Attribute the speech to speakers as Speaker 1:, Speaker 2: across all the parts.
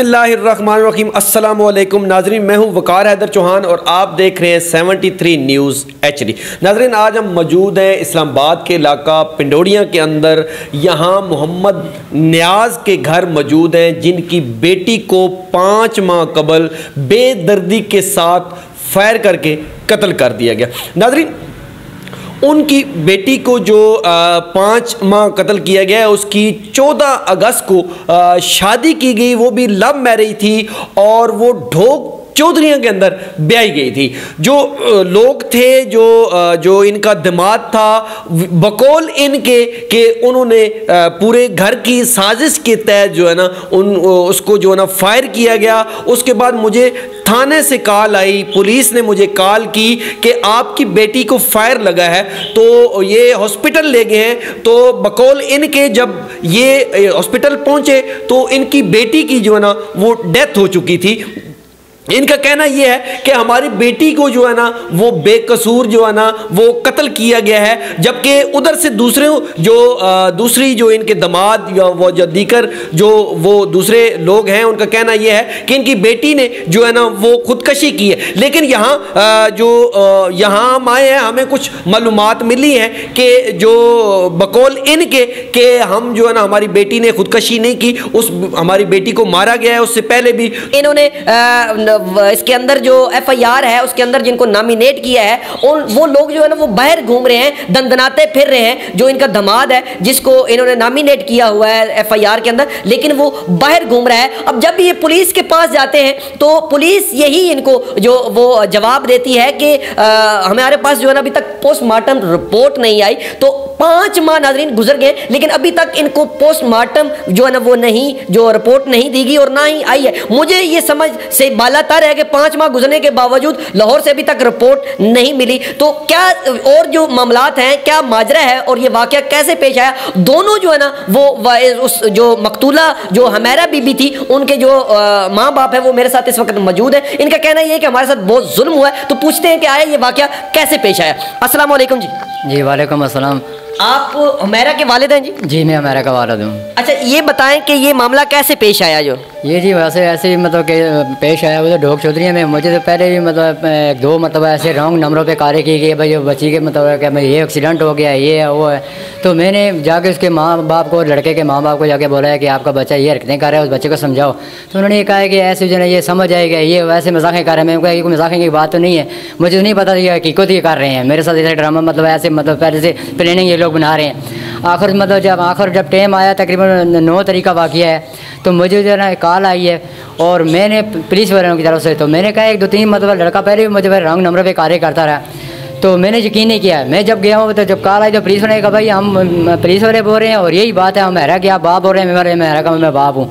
Speaker 1: बिस्मिल्लाहिर्रहमानिर्रहीम अस्सलामु अलैकुम नाजरीन, मैं हूं वकार हैदर चौहान और आप देख रहे हैं 73 न्यूज़ HD। नाजरीन, आज हम मौजूद हैं इस्लामाबाद के इलाका पिंडोरिया के अंदर। यहां मोहम्मद नियाज़ के घर मौजूद हैं, जिनकी बेटी को 5 माह कबल बेदर्दी के साथ फायर करके कत्ल कर दिया गया। नाजरीन, उनकी बेटी को जो 5 माह कत्ल किया गया है, उसकी 14 अगस्त को शादी की गई, वो भी लव मैरिज थी और वो ढोक चौधरियाँ के अंदर ब्याई गई थी। जो लोग थे, जो इनका दिमाग था, बकौल इनके कि उन्होंने पूरे घर की साजिश के तहत जो है ना उसको जो है ना फायर किया गया। उसके बाद मुझे थाने से कॉल आई, पुलिस ने मुझे कॉल की कि आपकी बेटी को फायर लगा है, तो ये हॉस्पिटल ले गए हैं। तो बकौल इनके जब ये हॉस्पिटल पहुंचे तो इनकी बेटी की जो है ना वो डेथ हो चुकी थी। इनका कहना यह है कि हमारी बेटी को जो है ना वो बेकसूर जो है ना वो कत्ल किया गया है, जबकि उधर से दूसरी जो इनके दामाद या वो जो दीकर जो वो दूसरे लोग हैं, उनका कहना यह है कि इनकी बेटी ने जो है ना वो खुदकशी की है। लेकिन यहाँ हम आए हैं, हमें कुछ मालूमात मिली हैं कि जो बकौल इनके कि हम जो है ना हमारी बेटी ने खुदकशी नहीं की, हमारी बेटी को मारा गया है। उससे पहले भी इन्होंने इसके अंदर जो FIR है उसके अंदर जिनको नॉमिनेट किया है, वो लोग जो है ना वो बाहर घूम रहे हैं, दंदनाते फिर रहे हैं। जो इनका दामाद है जिसको इन्होंने नॉमिनेट किया हुआ है FIR के अंदर, लेकिन वो बाहर घूम रहा है। अब जब ये पुलिस के पास जाते हैं तो पुलिस यही इनको जो वो जवाब देती है कि हमारे पास जो है ना अभी तक पोस्टमार्टम रिपोर्ट नहीं आई। तो 5 माह नाजरीन गुजर गए, लेकिन अभी तक इनको पोस्टमार्टम जो है ना वो नहीं, जो रिपोर्ट नहीं दी गई और ना ही आई है। मुझे ये समझ से बालातर है कि 5 माह गुजरने के बावजूद लाहौर से अभी तक रिपोर्ट नहीं मिली। तो क्या और जो मामलात हैं, क्या माजरा है और ये वाकया कैसे पेश आया, दोनों जो है ना वो उस जो मकतूला जो हमेरा बीबी थी, उनके जो माँ बाप है वो मेरे साथ इस वक्त मौजूद है। इनका कहना यह है कि हमारे साथ बहुत जुल्म हुआ है। तो पूछते हैं कि आया ये वाकया कैसे पेश आया। अस्सलाम वालेकुम जी।
Speaker 2: जी वालेकुम अस्सलाम।
Speaker 1: आप हमेरा के वालिद हैं जी? जी
Speaker 2: मैं हमेरा का वालिद हूँ।
Speaker 1: अच्छा, ये बताएं कि ये मामला कैसे पेश आया? जो
Speaker 2: ये जी वैसे ऐसे ही मतलब कि पेश आया उधर ढोक चौधरी में। मुझे तो पहले भी मतलब 2 मतलब ऐसे रॉन्ग नंबरों पे कार्य की कि भाई बच्ची के मतलब कि भाई ये एक्सीडेंट हो गया, ये है वो है। तो मैंने जाके उसके माँ बाप को, लड़के के माँ बाप को जाके बोला है कि आपका बच्चा ये हरकतें कर रहा है, उस बच्चे को समझाओ। तो उन्होंने ये कहा है कि ऐसे जो है ये समझ आएगा, ये वैसे मजाक कर रहे हैं। मैंने कहा कोई मजाक की बात तो नहीं है, मुझे तो नहीं पता ये हकीकत ये कर रहे हैं मेरे साथ ऐसे ड्रामा, मतलब ऐसे मतलब पहले से प्लानिंग ये लोग बना रहे हैं। आखिर मतलब जब टाइम आया तकरीबन 9 तारीख का वाक़या है, तो मुझे जो है ना कॉल आई है और मैंने पुलिस वालों की तरफ से, तो मैंने कहा 2-3 मतलब लड़का पहले भी मुझे रॉन्ग नंबर पे कार्य करता रहा, तो मैंने यकीन नहीं किया। मैं जब गया हूँ तो जब कॉल आई तो पुलिस वाले ने कहा भाई हम पुलिस वाले बोल रहे हैं और यही बात है, हमारा क्या बाप बोल रहे हैं, मेरा का मैं बाप हूँ।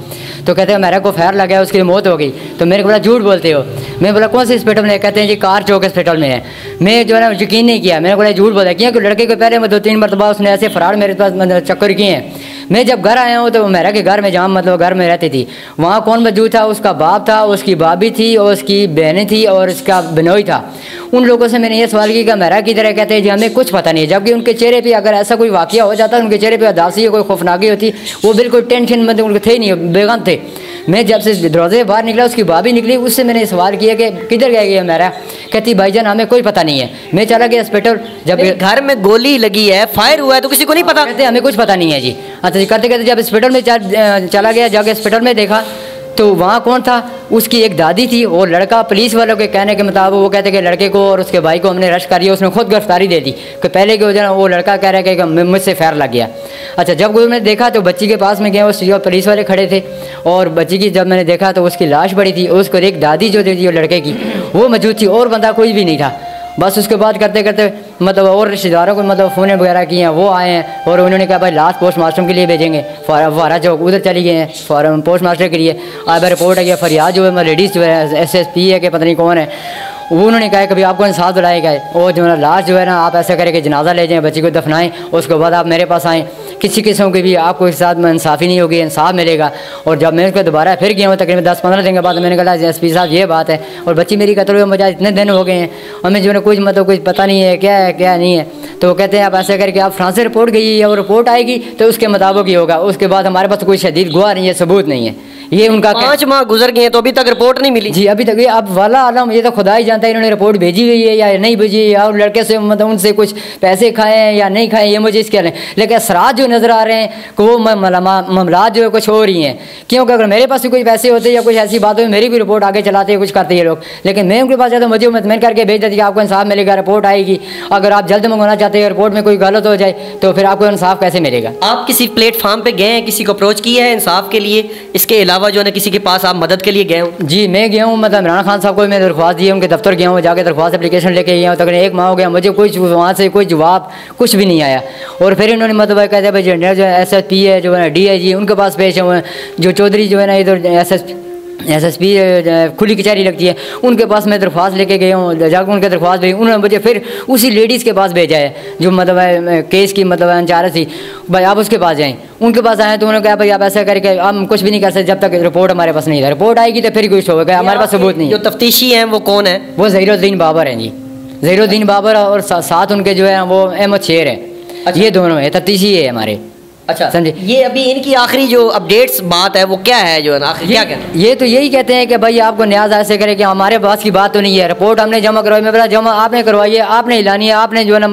Speaker 2: तो कहते हैं मेरा को फायर लगा है, उसकी मौत हो गई। तो मेरे को बोला झूठ बोलते हो। मैं बोला कौन से हॉस्पिटल में? कहते हैं जी कार चौक हॉस्पिटल में है। मैं जो है ना यकीन नहीं किया, मैंने बोला झूठ बोला, क्योंकि लड़के को पहले 2-3 मरतबा उसने ऐसे फरार मेरे पास मतलब चक्कर किए हैं। मैं जब घर आया हूँ तो मेरा के घर में जहाँ मतलब घर में रहती थी, वहाँ कौन मौजूद था? उसका बाप था, उसकी भाभी थी और उसकी बहनें थी और उसका बिनोई था। उन लोगों से मैंने ये सवाल किया कि मेरा की तरह, कहते हैं जी हमें कुछ पता नहीं है। जबकि उनके चेहरे पे अगर ऐसा कोई वाक़या हो जाता, उनके चेहरे पे उदासी कोई खौफनाकी होती, वो बिल्कुल टेंशन में उनके थे ही नहीं, बेगम थे। मैं जब से दरवाजे बाहर निकला, उसकी भाभी निकली, उससे मैंने सवाल किया कि किधर गया मेरा? कहती भाईजान हमें कोई पता नहीं है। मैं चला गया हॉस्पिटल, जब
Speaker 1: घर में गोली लगी है, फायर हुआ है, तो किसी को नहीं पता?
Speaker 2: कहते हमें कुछ पता नहीं है जी। अच्छा, करते करते जब हॉस्पिटल में चला गया, जाके हॉस्पिटल में देखा तो वहाँ कौन था? उसकी एक दादी थी और लड़का। पुलिस वालों के कहने के मुताबिक वो कहते कि लड़के को और उसके भाई को हमने अरेस्ट कर लिया, उसने खुद गिरफ्तारी दे दी कि पहले के वजह वो लड़का कह रहा है कि मुझसे फायर लग गया। अच्छा, जब मैंने देखा तो बच्ची के पास में गया, उस पुलिस वाले खड़े थे और बच्ची की जब मैंने देखा तो उसकी लाश पड़ी थी, उसको एक दादी जो थी लड़के की वो मौजूद थी और बंदा कोई भी नहीं था। बस उसके बाद करते करते मतलब और रिश्तेदारों को मतलब फ़ोन वगैरह किए हैं, वो आए हैं और उन्होंने कहा भाई लास्ट पोस्टमास्टर के लिए भेजेंगे। फवारा चौक उधर चली गए हैं पोस्टमास्टर के लिए। अब रिपोर्ट है कि फरियाद जो है लेडीज़ जो है SSP है कि पता नहीं कौन है, वो उन्होंने कहा कभी आपको इंसाफ दिलाएगा और जो है ना लास्ट जो है ना आप ऐसा करें कि जनाजा ले जाएँ, बच्ची को दफनाएं, उसके बाद आप मेरे पास आएँ। किसी किस्म की भी आपको इस साथ में इंसाफ़ी नहीं होगी, इंसाफ मिलेगा। और जब मैं उसको दोबारा फिर गया हूँ तकरीबन 10-15 दिन के बाद, मैंने कहा SP साहब ये बात है और बच्ची मेरी कत्ल हुए मुझे इतने दिन हो गए हैं, हमें जो है कुछ मतलब कुछ पता नहीं है क्या है क्या नहीं है। तो वो कहते हैं आप ऐसे करके आप फ्रांस से रिपोर्ट गई है और रिपोर्ट आएगी तो उसके मुताबिक ही होगा, उसके बाद हमारे पास कोई शदीद गवाह नहीं है, सबूत नहीं है। ये उनका
Speaker 3: 5 माह गुजर गए हैं तो अभी तक रिपोर्ट नहीं मिली।
Speaker 2: जी अभी तक ये अब वाला आलम ये तो खुदा ही जानता है इन्होंने रिपोर्ट भेजी हुई है या नहीं भेजी, या लड़के से मतलब उनसे कुछ पैसे खाए हैं या नहीं खाए, ये मुझे इसके लेकिन असरात जो नज़र आ रहे हैं कि वो मामलात जो है कुछ हो रही हैं। क्योंकि अगर मेरे पास कोई पैसे होते या कुछ ऐसी बात हो मेरी भी रिपोर्ट आगे चलाते कुछ करते ये लोग, लेकिन मैं उनके पास जाता मुझे मुतमईन करके भेज देती कि आपको इंसाफ मिलेगा, रिपोर्ट आएगी। अगर आप जल्द मंगवाना चाहते हैं रिपोर्ट में कोई गलत हो जाए तो फिर आपको इंसाफ कैसे मिलेगा।
Speaker 3: आप किसी प्लेटफार्म पे गए हैं, किसी को अप्रोच किया है इंसाफ के लिए, इसके अलावा जो है ना किसी के पास आप मदद के लिए गए हो?
Speaker 2: जी मैं गया हूँ, मतलब इमरान खान साहब को मैं दरख्वास्त दी है, उनके दफ्तर गया हूँ, जाके दरख्वास्त एप्लीकेशन लेके गया हूँ, तकरीबन 1 माह हो गया, मुझे कोई वहाँ से कोई जवाब कुछ भी नहीं आया। और फिर इन्होंने मतलब कहते हैं भाई जो SSP है जो है ना DIG उनके पास पेश हुए हैं, जो चौधरी जो है ना इधर SSP खुली कचहरी लगती है उनके पास मैं दरख्वास्त लेके गया हूँ, जाकर उनके दरख्वास्त भेजी, उन्होंने मुझे फिर उसी लेडीज़ के पास भेजा है जो मतलब केस की मतलब इंचार्ज थी, भाई आप उसके पास जाएँ। उनके पास आए तो उन्होंने कहा भाई आप ऐसा करके हम कुछ भी नहीं कर सकते जब तक रिपोर्ट हमारे पास नहीं है, रिपोर्ट आएगी तो फिर कुछ होगा, हमारे पास सबूत नहीं है।
Speaker 3: जो तफ्तीशी हैं वो कौन है?
Speaker 2: वो ज़हीरुद्दीन बाबर हैं जी, ज़हीरुद्दीन बाबर और साथ उनके जो है वो अहमद शेर है। अच्छा। ये दोनों है तफ्तीशी है हमारे।
Speaker 3: अच्छा
Speaker 2: समझे।
Speaker 3: ये अभी इनकी आखिरी जो अपडेट्स बात है वो क्या है जो है ना क्या कहते हैं?
Speaker 2: ये तो यही कहते हैं कि भाई आपको न्याज ऐसे करे कि हमारे पास की बात तो नहीं है, रिपोर्ट हमने जमा करवाई, मैं बोला जमा आपने करवाई है, आपने हिलानी है, आपने जो है ना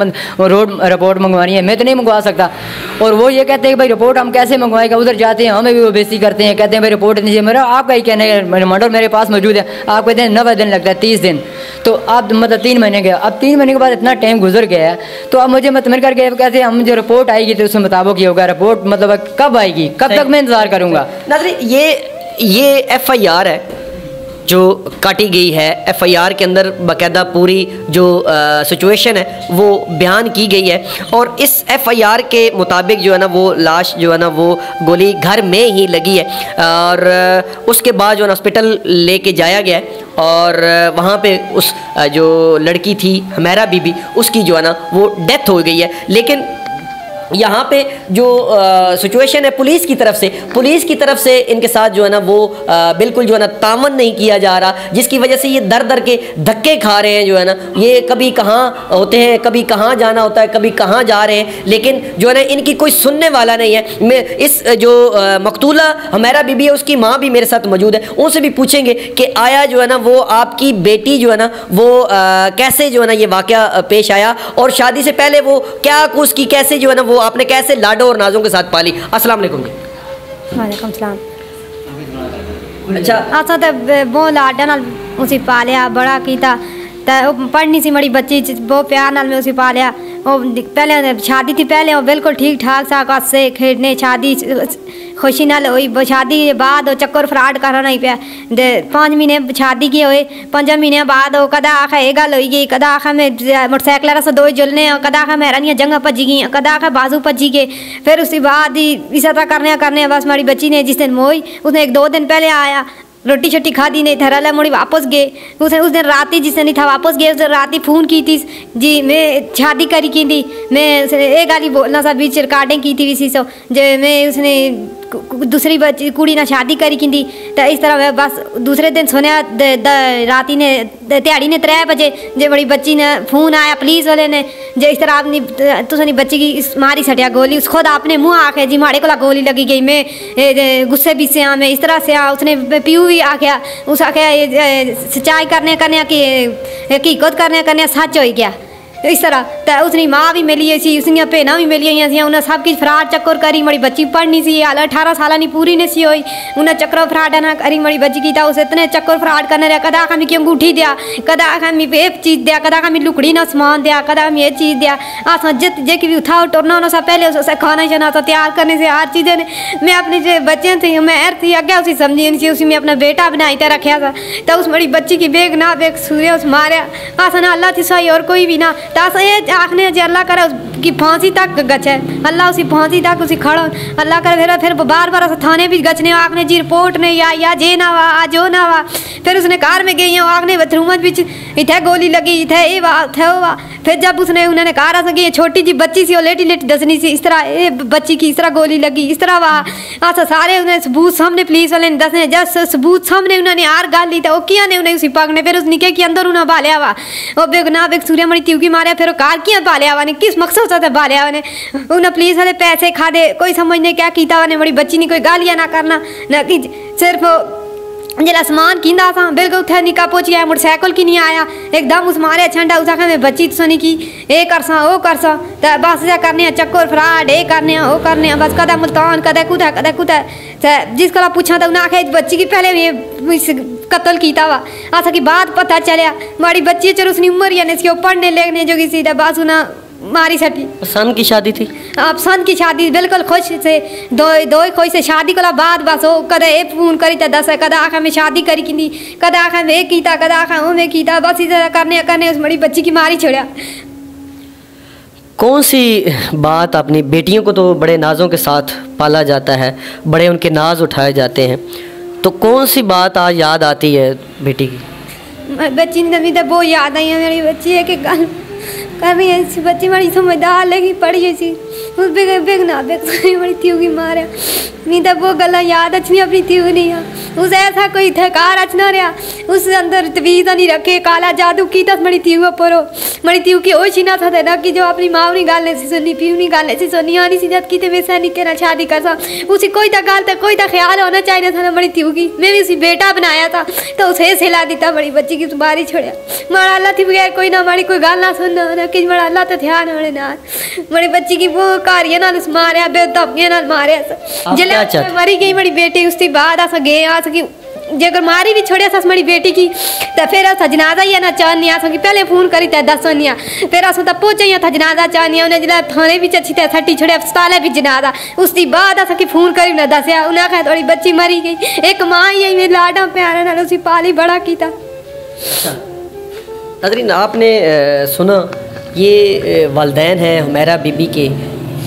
Speaker 2: रोड रिपोर्ट मंगवानी है, मैं तो नहीं मंगवा सकता। और वो ये कहते हैं कि भाई रिपोर्ट हम कैसे मंगवाएगा, उधर जाते हैं हमें भी वो बेइज्जती करते हैं, कहते हैं भाई रिपोर्ट नहीं है। मेरा आपका ही कहना है रिमांडर मेरे पास मौजूद है, आप कहते हैं 90 दिन लगता है 30 दिन, तो आप मतलब 3 महीने गया, अब 3 महीने के बाद इतना टाइम गुजर गया है तो अब मुझे मतलब करके कहते हैं हम जो रिपोर्ट आएगी तो उसके मुताबिक ये होगा, रिपोर्ट मतलब कब आएगी, कब तक मैं इंतजार करूंगा।
Speaker 3: नाज़रीन ये FIR है जो काटी गई है, FIR के अंदर बाकायदा पूरी जो सिचुएशन है वो बयान की गई है और इस FIR के मुताबिक जो है ना वो लाश जो है ना वो गोली घर में ही लगी है और उसके बाद जो है ना हॉस्पिटल लेके जाया गया है और वहाँ पे उस जो लड़की थी हुमैरा बीबी उसकी जो है ना वो डेथ हो गई है। लेकिन यहाँ पे जो सिचुएशन है पुलिस की तरफ से इनके साथ जो है ना वो बिल्कुल जो है ना तामन नहीं किया जा रहा, जिसकी वजह से ये दर दर के धक्के खा रहे हैं जो है ना, ये कभी कहाँ होते हैं, कभी कहाँ जाना होता है, कभी कहाँ जा रहे हैं, लेकिन जो है ना इनकी कोई सुनने वाला नहीं है। मैं इस जो मकतूला हुमैरा बीबी है उसकी माँ भी मेरे साथ मौजूद है, उनसे भी पूछेंगे कि आया जो है ना वो आपकी बेटी जो है ना वो कैसे जो है ना ये वाक़या पेश आया और शादी से पहले वो क्या उसकी कैसे जो है ना वो आपने कैसे लाडो और नाजों के साथ पाली। अस्सलाम वालेकुम जी।
Speaker 4: वालेकुम सलाम।
Speaker 3: अच्छा
Speaker 4: असा तो बहुत लाडा नाल उसी पालिया बड़ा कीता, तो पढ़नी सी मड़ी बच्ची बहुत प्यार नाल में उसी पालिया। वो पहले शादी थी, पहले वो बिल्कुल ठीक ठाक सा हस्से खेडने, शादी खुशी नाल हुई, शादी के बाद चक्कर फ्राड करना ही पाया। 5 महीने शादी की हुए, 5 महीने बाद वो कदा आखा ये गल हुई गई, कदा आखा में मोटरसाइकिल से 2 जुलने, कदा आखा मेहरानियाँ जंगा भजी गई, कदा आखा बाजू भजी गए। फिर उसके बाद ही इस तरह करने बस हमारी बच्ची ने जिस दिन मोई उसने 1-2 दिन पहले आया, रोटी शोटी खादी नहीं था, रला मुड़ी वापस गए। उस दिन रात ही जिस दिन था वापस गए, उस दिन रात ही फ़ोन की थी जी मैं शादी करी की थी, मैं एक गाली बोलना सा बीच रिकॉर्डिंग की थी इसी सो जो मैं उसने दूसरी बच्ची कुड़ी ना शादी करी की थी। तो इस तरह बस दूसरे दिन सुनया रात ने दिहाड़ी ने 3 बजे जो बड़ी बच्ची ने फ़ोन आया पुलिस वाले ने जो इस तरह अपनी तुसनी बच्ची की मारी सटिया गोली, उस खुद अपने मुँह आखे जी माड़े को गोली लगी गई, मैं गुस्से भी से मैं इस तरह से उसने प्यू भी आख्या, उस आख्या सच्चाई करने की हकीकत करने सच हो गया। इस तरह तो उसकी माँ भी मिली सी, उसकी भैन भी मिली हुई, उन्हें सब कुछ फ्राड चक्कर करी, मड़ी बच्ची पढ़नी सी, हाल 18 साल नहीं पूरी नहीं सी हुई, उन्हें चक्कर फ्राड ना करी मड़ी बच्ची की, उस इतने चक्कर फ्राड करने रहा, कदा आखा मिगी अंगूठी दिया, कदा आखा मी ये चीज़ दिया, कदा आखा मी लुकड़ी ना समान दिया, कदा आखा ये चीज़ दिया। आसा जित जे कि भी उठा टुरना उन्होंने पहले उसे खाना शाना तो तैयार करने से हर चीज़ें ने मैं अपने जो बच्चे थे मैं एर थी अगे उसी समझी नहीं सी, उसी में अपना बेटा बनाई तो रखा था, तो उस मड़ी बच्ची की बेग ना बेग सूर्य उस मारे आसा ना अल्लाह थी सही और कोई भी ना, तो आसा ये आखने जो अल्लाह करे उसकी फांसी तक गचे, अल्लाह उसी फांसी तक उसी खड़ो, अल्लाह करे फिर बार बार थाने भी गचने आखने जी रिपोर्ट नहीं आई या जे ना वा आ जो ना वा। फिर उसने कार में गई आखने बाथरूम इतने गोली लगी, इतने ये वा थे वा, फिर जब उन्होंने कहा रहा कि ये छोटी जी बच्ची सी और लेटी लेटी दसनी सी, इस तरह बच्ची की इस तरह गोली लगी, इस तरह वहाँ अच्छा सारे उन्हें सबूत सामने पुलिस वाले ने दसने, जब सबूत सामने उन्होंने हार गाल ली था वो किया ने उन्हें उसी पकड़ने, फिर उस निके के अंदर उन्हें बालिया हुआ और बेगुनाह बेग सूर्यमणि त्यूकी मारे, फिर कार किया बालिया हुआ ने किस मकसद से बालिया हुआ ने उन्हें पुलिस वाले पैसे खा दे, कोई समझ नहीं क्या किया ने, बड़ी बच्ची ने कोई गालियाँ ना करना ना कि सिर्फ जरा सामान कींदा था बिल्कुल उठा निका पहुंच गया, मोटरसाइकिल की नहीं आया एकदम उस मारे छंडा उस आखा में बच्ची सुनी की ए करसा वो करसा तो बस जा करने चक्कर फ्राड ए करने वो करने बस कदा मुल्तान कदा कुदा जिसको पूछा था उन्हें आखे बच्ची की पहले ये कत्ल किया वा ऐसा की बात पता चलिया बड़ी बच्ची चलो उसकी उम्र या नहीं पढ़ने लिखने जो कि सीधा बस उन्हें मारी सटी।
Speaker 3: सन की शादी थी?
Speaker 4: अब सन की शादी बिल्कुल खुश से दो खुश से शादी को बाद बस वो कदे ए फोन करी तो दस कदा आखा में शादी करी कि कदा आखा में कीता कदा आखा वो में कीता बस इस तरह करने उस बड़ी बच्ची की मारी छोड़ा।
Speaker 3: कौन सी बात अपनी बेटियों को तो बड़े नाजों के साथ पाला जाता है, बड़े उनके नाज उठाए जाते हैं, तो कौन सी बात आज याद आती है बेटी की?
Speaker 4: बच्ची ने तो बहुत याद आई है मेरी बच्ची है कि गल कर रही है ऐसी बच्ची बड़ी समझदार लगी पढ़ी ऐसी उस बेगना बड़ी थी होगी मारे नहीं तो वो गला याद अच्छी अपनी थी नहीं है उस ऐसा कोई थकार अच्छा रहा उस अंदर तवीज़ नहीं रखे काला जादू की तस मड़ी थी परो मड़ी थी की ओशी ना था ना कि जो अपनी माँ नहीं गालने से सुनी पीऊ नहीं गालने से सुनी आनी सी जब की वैसा नहीं कहना शादी कर सा उसी कोई तो गाल तक कोई तो ख्याल होना चाहिए था ना बड़ी थी होगी मैं भी उसी बेटा बनाया था तो उसे हिला देता बड़ी बच्ची की बारी छोड़ा मारा अल्लाह थी बगैर कोई ना हमारी कोई गाल ना सुनना कि बड़ा अल्लाह तो ध्यान होने ना बड़ी बच्ची की वो कारिया नाल मारिया बेदबिया नाल मारिया जल्द मरी गई बड़ी बेटी उसके बाद अस गए आ सकी जेकर मारी भी छोड़े अस बड़ी बेटी की तो फिर अस जनाजा ही ना चाहनी अस पहले फोन करी तो दसनी फिर अस तो पहुंचे था जनाजा चाहनी उन्हें जिला थाने भी अच्छी तरह सट्टी छोड़े अस्पताल भी जनाजा उसके बाद अस फोन करी उन्हें दसिया उन्हें आखा थोड़ी बच्ची मरी गई एक माँ ही आई लाडा प्यारे नाल उसी पाली बड़ा किया।
Speaker 3: नाज़रीन आपने सुना ये वालदैन हैं हुमैरा बीबी के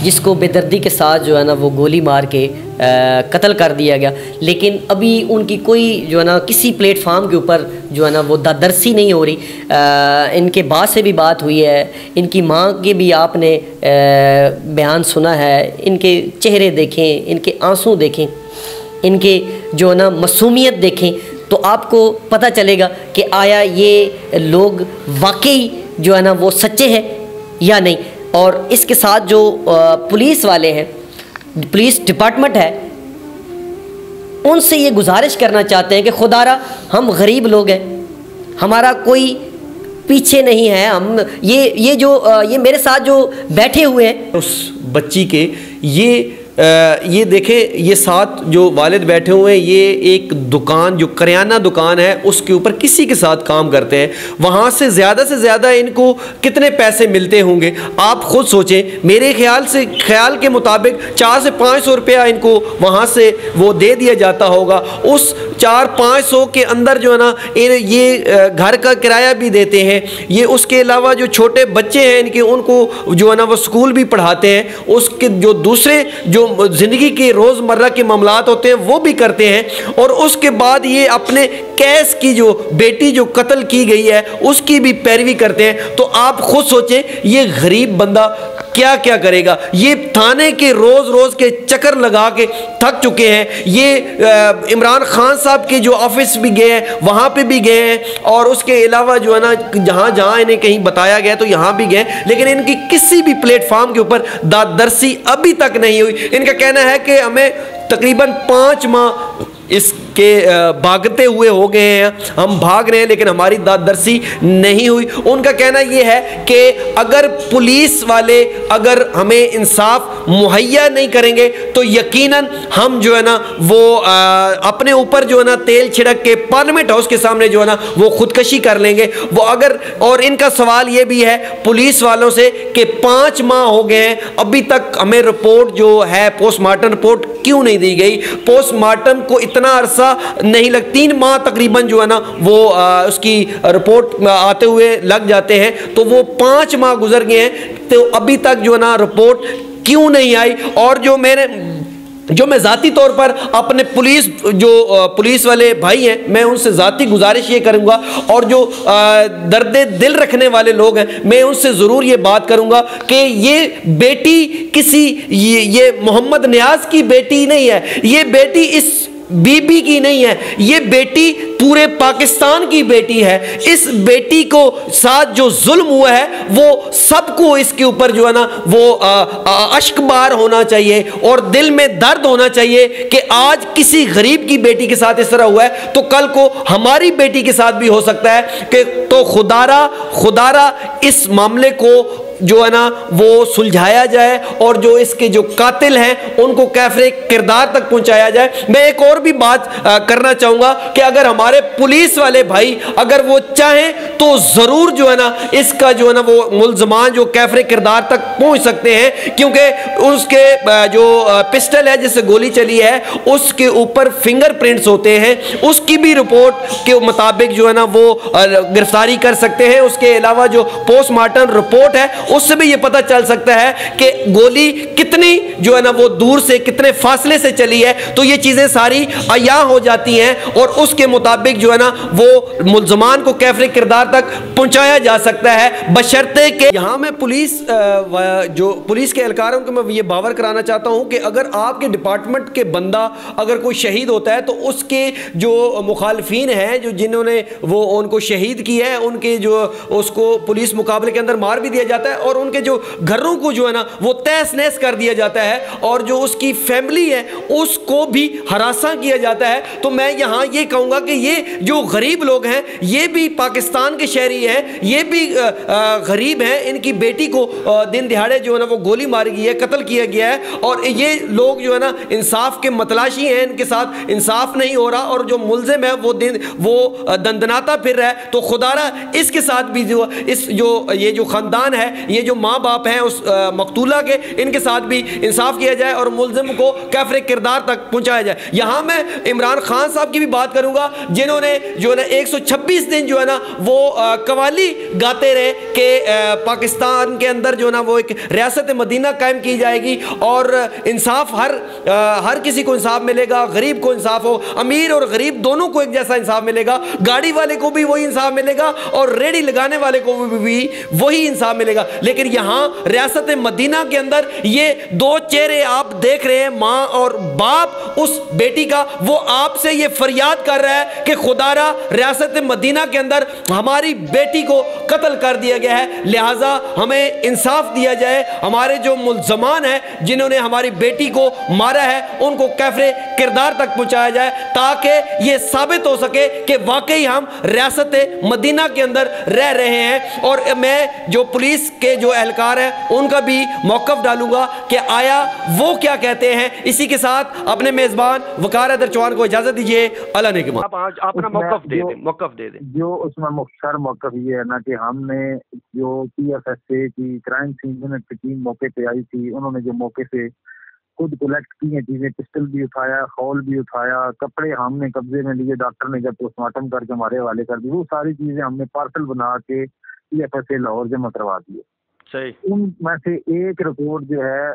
Speaker 3: जिसको बेदर्दी के साथ जो है ना वो गोली मार के कत्ल कर दिया गया, लेकिन अभी उनकी कोई जो है ना किसी प्लेटफार्म के ऊपर जो है ना वो दादरसी नहीं हो रही। इनके बाद से भी बात हुई है, इनकी माँ के भी आपने बयान सुना है, इनके चेहरे देखें, इनके आंसू देखें, इनके जो है ना मासूमियत देखें तो आपको पता चलेगा कि आया ये लोग वाकई जो है ना वो सच्चे हैं या नहीं। और इसके साथ जो पुलिस वाले हैं, पुलिस डिपार्टमेंट है, उनसे ये गुजारिश करना चाहते हैं कि खुदारा हम गरीब लोग हैं, हमारा कोई पीछे नहीं है, हम ये जो ये मेरे साथ जो बैठे हुए हैं
Speaker 1: उस बच्ची के ये देखें, ये साथ जो वालिद बैठे हुए हैं, ये एक दुकान जो करियाना दुकान है उसके ऊपर किसी के साथ काम करते हैं। वहाँ से ज़्यादा इनको कितने पैसे मिलते होंगे आप ख़ुद सोचें। मेरे ख्याल के मुताबिक 400 से 500 रुपया इनको वहाँ से वो दे दिया जाता होगा। उस 400-500 के अंदर जो है ना ये घर का किराया भी देते हैं, ये उसके अलावा जो छोटे बच्चे हैं इनके उनको जो है ना वो स्कूल भी पढ़ाते हैं, उसके जो दूसरे जो ज़िंदगी के रोज़मर्रा के मामलात होते हैं वो भी करते हैं। और उसके बाद ये अपने कैस की जो बेटी जो कत्ल की गई है उसकी भी पैरवी करते हैं। तो आप खुद सोचें ये गरीब बंदा क्या क्या करेगा। ये थाने के रोज़ के चक्कर लगा के थक चुके हैं। ये इमरान खान साहब के जो ऑफिस भी गए हैं वहाँ पे भी गए हैं, और उसके अलावा जो है ना जहाँ इन्हें कहीं बताया गया तो यहाँ भी गए, लेकिन इनकी किसी भी प्लेटफार्म के ऊपर दादरसी अभी तक नहीं हुई। इनका कहना है कि हमें तकरीबन 5 माह इसके भागते हुए हो गए हैं, हम भाग रहे हैं, लेकिन हमारी दादरसी नहीं हुई। उनका कहना यह है कि अगर पुलिस वाले अगर हमें इंसाफ मुहैया नहीं करेंगे तो यकीनन हम जो है ना वो अपने ऊपर जो है ना तेल छिड़क के पार्लियामेंट हाउस के सामने जो है ना वो खुदकशी कर लेंगे वो अगर। और इनका सवाल ये भी है पुलिस वालों से कि 5 माह हो गए हैं अभी तक हमें रिपोर्ट जो है पोस्टमार्टम रिपोर्ट क्यों नहीं दी गई। पोस्टमार्टम को इतना अरसा नहीं लग, 3 माह तकरीबन जो है ना वो उसकी रिपोर्ट आते हुए लग जाते हैं, तो वो 5 माह गुजर गए हैं तो अभी तक जो है ना रिपोर्ट क्यों नहीं आई। और जो मेरे जो मैं ज़ाती तौर पर अपने पुलिस वाले भाई हैं, मैं उनसे ज़ाती गुजारिश ये करूँगा, और जो दर्द दिल रखने वाले लोग हैं, मैं उनसे ज़रूर ये बात करूँगा कि ये बेटी किसी ये मोहम्मद नियाज़ की बेटी नहीं है, ये बेटी इस बीबी की नहीं है, ये बेटी पूरे पाकिस्तान की बेटी है। इस बेटी को साथ जो जुल्म हुआ है वो सबको इसके ऊपर जो है ना वो अश्कबार होना चाहिए और दिल में दर्द होना चाहिए कि आज किसी गरीब की बेटी के साथ इस तरह हुआ है तो कल को हमारी बेटी के साथ भी हो सकता है कि तो खुदारा इस मामले को जो है ना वो सुलझाया जाए और जो इसके जो कातिल हैं उनको कैफरे किरदार तक पहुंचाया जाए। मैं एक और भी बात करना चाहूँगा कि अगर हमारे पुलिस वाले भाई अगर वो चाहें तो ज़रूर जो है ना इसका जो है ना वो मुल्ज़मान जो कैफरे किरदार तक पहुंच सकते हैं, क्योंकि उसके जो पिस्टल है जिससे गोली चली है उसके ऊपर फिंगरप्रिंट्स होते हैं, उसकी भी रिपोर्ट के मुताबिक जो है ना वो गिरफ्तारी कर सकते हैं। उसके अलावा जो पोस्टमार्टम रिपोर्ट है उससे भी ये पता चल सकता है कि गोली कितनी जो है ना वो दूर से कितने फासले से चली है, तो ये चीज़ें सारी अया हो जाती हैं और उसके मुताबिक जो है ना वो मुल्ज़मान को कैफरे किरदार तक पहुंचाया जा सकता है, बशर्ते कि यहाँ मैं जो पुलिस के एहलकारों को मैं ये बावर कराना चाहता हूँ कि अगर आपके डिपार्टमेंट के बंदा अगर कोई शहीद होता है तो उसके जो मुखालफीन हैं जो जिन्होंने वो उनको शहीद किया है उनके जो उसको पुलिस मुकाबले के अंदर मार भी दिया जाता है और उनके जो घरों को जो है ना वो तहस नहस कर दिया जाता है और जो उसकी फैमिली है उसको भी हरासा किया जाता है। तो मैं यहाँ ये कहूँगा कि ये जो गरीब लोग हैं ये भी पाकिस्तान के शहरी हैं, ये भी गरीब हैं, इनकी बेटी को दिन दिहाड़े जो है ना वो गोली मारी गई है, कत्ल किया गया है और ये लोग जो है ना इंसाफ के मतलाशी हैं, इनके साथ इंसाफ नहीं हो रहा और जो मुल्जिम है वो दंदनाता फिर रहा है। तो खुदारा इसके साथ भी ये जो ख़ानदान है, ये जो माँ बाप हैं उस मकतूला के, इनके साथ भी इंसाफ किया जाए और मुल्जिम को कैफरे किरदार तक पहुंचाया जाए। यहाँ मैं इमरान खान साहब की भी बात करूँगा जिन्होंने जो है ना 126 दिन जो है ना वो कवाली गाते रहे कि पाकिस्तान के अंदर जो है ना वो एक रियासत मदीना कायम की जाएगी और इंसाफ हर किसी को इंसाफ मिलेगा, गरीब को इंसाफ हो, अमीर और गरीब दोनों को एक जैसा इंसाफ मिलेगा, गाड़ी वाले को भी वही इंसाफ मिलेगा और रेडी लगाने वाले को भी वही इंसाफ मिलेगा। लेकिन यहाँ रियासत मदीना के अंदर ये दो चेहरे आप देख रहे हैं, माँ और बाप उस बेटी का, वो आपसे ये फरियाद कर रहा है कि खुदारा रियासत मदीना के अंदर हमारी बेटी को कत्ल कर दिया गया है, लिहाजा हमें इंसाफ दिया जाए। हमारे जो मुल्ज़मान हैं जिन्होंने हमारी बेटी को मारा है उनको कैफरे किरदार तक पहुंचाया जाए ताकि ये साबित हो सके कि वाकई हम रियासत मदीना के अंदर रह रहे हैं। और मैं जो पुलिस के जो एहलकार हैं उनका भी मौक़िफ़ डालूंगा कि आया वो क्या कहते हैं। इसी के साथ अपने मेज़बान वक़ार हैदर चौहान को इजाज़त दीजिए। अल्लाह ने के बाद आप अपना मौक़िफ़ दे दें।
Speaker 5: जो उसमें मुख्तार मौक़िफ़ ये है ना कि हमने जो PFSA की क्राइम सीन यूनिट की टीम मौके पे आई थी, उन्होंने जो मौके से खुद कलेक्ट की हैं चीज़ें, पिस्टल भी उठाया, खौल भी उठाया, कपड़े हमने कब्जे में लिए, डॉक्टर ने जब पोस्टमार्टम करके हमारे हवाले कर दी, वो सारी चीज़ें हमने पार्सल बना के PFSA लाहौर जमा करवा दिए।
Speaker 1: सही।
Speaker 5: उनमें से एक रिपोर्ट जो है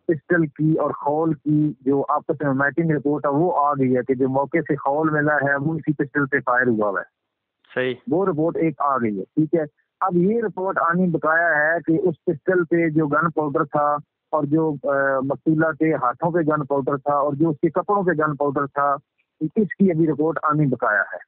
Speaker 5: पिस्टल की और खौल की जो आपस में मैचिंग रिपोर्ट है वो आ गई है कि जो मौके से खौल मिला है वो इसी पिस्टल से फायर हुआ है।
Speaker 1: सही।
Speaker 5: वो रिपोर्ट एक आ गई है, ठीक है। अब ये रिपोर्ट आनी बकाया है कि उस पिस्टल पे जो गन पाउडर था और जो मकतूला के हाथों पे गन पाउडर था और जो उसके कपड़ों पे गन पाउडर था, इसकी अभी रिपोर्ट आनी बकाया है,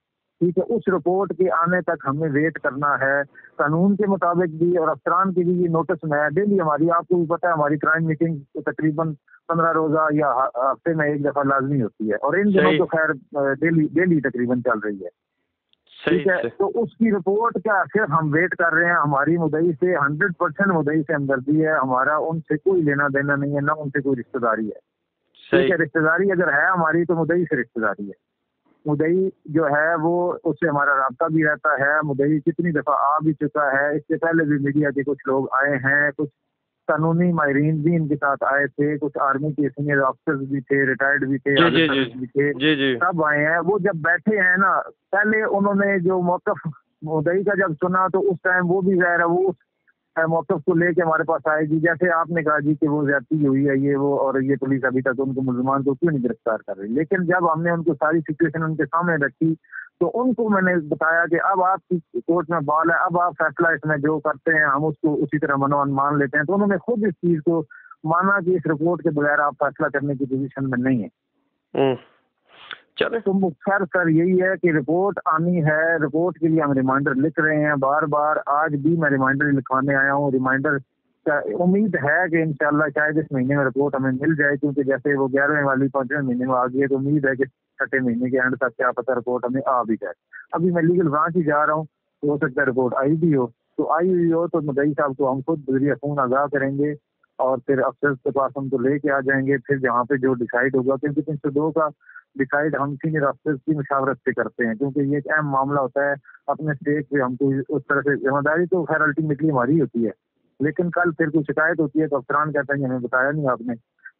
Speaker 5: ठीक है। उस रिपोर्ट के आने तक हमें वेट करना है। कानून के मुताबिक भी और अफसरान की भी ये नोटिस में है। डेली हमारी, आपको भी पता है, हमारी क्राइम मीटिंग तो तकरीबन 15 रोज़ा या हफ्ते में एक दफ़ा लाजमी होती है और इन दिनों तो खैर डेली तकरीबन चल रही है, ठीक है। तो उसकी रिपोर्ट क्या सिर्फ हम वेट कर रहे हैं। हमारी मुद्दई से 100% मुद्दई से हमदर्दी है, हमारा उनसे कोई लेना देना नहीं है, ना उनसे कोई रिश्तेदारी है, ठीक है। रिश्तेदारी अगर है हमारी तो मुद्दई से रिश्तेदारी है। मुद्दई जो है वो उससे हमारा राब्ता भी रहता है। मुद्दई कितनी दफ़ा आ भी चुका है, इससे पहले भी मीडिया के कुछ लोग आए हैं, कुछ कानूनी माहिरीन भी इनके साथ आए थे, कुछ आर्मी के सीनियर ऑफिसर्स भी थे, रिटायर्ड भी थे, भी थे, सब आए हैं। वो जब बैठे हैं ना, पहले उन्होंने जो मौक़िफ़ मुद्दई का जब सुना तो उस टाइम वो भी ज़ाहिर है वो मौक़िफ़ को लेके हमारे पास आए जी, जैसे आपने कहा जी कि वो ज़्यादती हुई है ये वो, और ये पुलिस अभी तक उनको मुल्ज़मान को क्यों नहीं गिरफ्तार कर रही। लेकिन जब हमने उनको सारी सिचुएशन उनके सामने रखी तो उनको मैंने बताया कि अब आपकी कोर्ट में बॉल है, अब आप फैसला इसमें जो करते हैं हम उसको उसी तरह मनोवन मान लेते हैं। तो उन्होंने खुद इस चीज़ को माना कि इस रिपोर्ट के बगैर आप फैसला करने की पोजीशन में नहीं है।
Speaker 1: चले
Speaker 5: तो खैर सर यही है कि रिपोर्ट आनी है, रिपोर्ट के लिए हम रिमाइंडर लिख रहे हैं बार बार। आज भी मैं रिमाइंडर लिखवाने आया हूँ। रिमाइंडर का उम्मीद है कि इंशाल्लाह शायद इस महीने में रिपोर्ट हमें मिल जाए, क्योंकि जैसे वो 11वें वाली 5वें महीने में आ गई है, तो उम्मीद है कि 6ठे महीने के एंड तक क्या पता रिपोर्ट हमें आ भी जाए। अभी मैं लीगल ब्रांच ही जा रहा हूँ, तो हो सकता है रिपोर्ट आई भी हो, तो आई हुई हो तो मुद्दई साहब को हम खुद जरिए फ़ोन आगाह करेंगे और फिर अफसर के पास हमको लेके आ जाएंगे। फिर जहाँ पे जो डिसाइड होगा, क्योंकि 302 का डिसाइड हम सीनियर अफसर की मशावरत से करते हैं, क्योंकि ये एक अहम मामला होता है। अपने स्टेज पे हमको उस तरह से जिम्मेदारी तो खैर अल्टीमेटली हमारी होती है, लेकिन कल फिर कोई शिकायत होती है तो अफसरान कहते हैं हमें बताया नहीं आपने,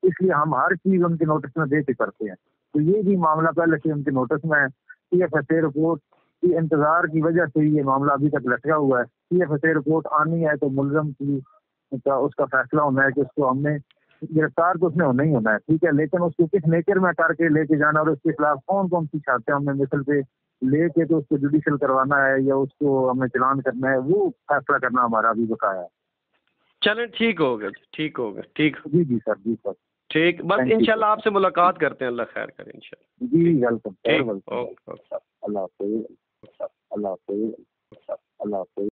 Speaker 5: इसलिए हम हर चीज़ उनके नोटिस में दे के करते हैं। तो ये भी मामला पहले से उनके नोटिस में है। TFSA रिपोर्ट की इंतजार की वजह से ये मामला अभी तक लटका हुआ है। TFSA रिपोर्ट आनी है तो मुलजम की का उसका फैसला होना है कि उसको हमने गिरफ्तार तो उसने होना ही होना है, ठीक है, लेकिन उसको किस नेचर में करके लेके जाना और उसके खिलाफ कौन कौन सी छाते हमने मिसल पे लेके तो उसको जुडिशल करवाना है या उसको हमें चलान करना है, वो फैसला करना हमारा अभी बकाया है।
Speaker 1: चलें, ठीक हो गया जी, ठीक हो गया, ठीक
Speaker 5: जी जी सर, जी सर,
Speaker 1: ठीक। बस इंशाल्लाह आपसे मुलाकात करते हैं, अल्लाह खैर करे इंशाल्लाह।
Speaker 5: जी वेलकम सर,
Speaker 1: ठीक,
Speaker 5: वेलकम।
Speaker 1: ओके।
Speaker 5: अल्लाह हाफ़िज़, अल्लाह हाफ़िज़।